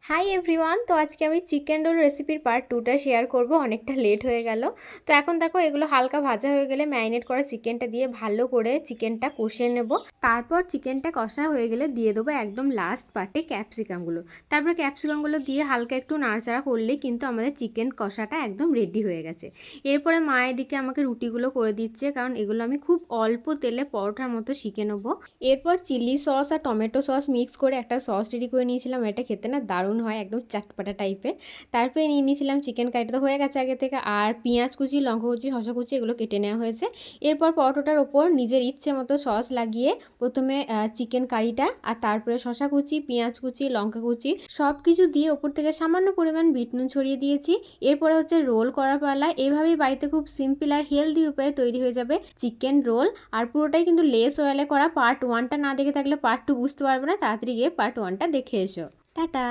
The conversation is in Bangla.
হাই এভরিওয়ান, তো আজকে আমি চিকেন রোল রেসিপির পার্ট 2টা শেয়ার করব। অনেকটা লেট হয়ে গেল। তো এখন দেখো এগুলো হালকা ভাজা হয়ে গেলে ম্যারিনেট করা চিকেনটা দিয়ে ভালো করে চিকেনটা কষিয়ে নেব। তারপর চিকেনটা কষা হয়ে গেলে দিয়ে দেবো একদম লাস্ট পার্টে ক্যাপসিকামগুলো। তারপর ক্যাপসিকামগুলো দিয়ে হালকা একটু নাড়াচাড়া করলেই কিন্তু আমাদের চিকেন কষাটা একদম রেডি হয়ে গেছে। এরপরে মায়ের দিকে আমাকে রুটিগুলো করে দিচ্ছে, কারণ এগুলো আমি খুব অল্প তেলে পরোটার মতো শিখে নেবো। এরপর চিলি সস আর টমেটো সস মিক্স করে একটা সস রেডি করে নিয়েছিলাম। এটা খেতে না দারুণ হয়, একদম চাটপাটা টাইপের। তারপরে নিয়ে নিয়েছিলাম চিকেন কারিটা, তো হয়ে গেছে আগে থেকে, আর পেঁয়াজ কুচি, লঙ্কা কুচি, শসা কুচি এগুলো কেটে নেওয়া হয়েছে। এরপর পরোটার ওপর নিজের ইচ্ছে মতো সস লাগিয়ে প্রথমে চিকেন কারিটা, আর তারপরে শসা কুচি, পেঁয়াজ কুচি, লঙ্কা কুচি সব কিছু দিয়ে ওপর থেকে সামান্য পরিমাণ বিট নুন ছড়িয়ে দিয়েছি। এরপরে হচ্ছে রোল করা পালা। এভাবেই বাড়িতে খুব সিম্পল আর হেলদি উপায়ে তৈরি হয়ে যাবে চিকেন রোল। আর পুরোটাই কিন্তু লেস অয়েলে করা। পার্ট 1টা না দেখে থাকলে পার্ট 2 বুঝতে পারবে না, তাড়াতাড়ি গিয়ে পার্ট 1টা দেখে এসো। টাটা।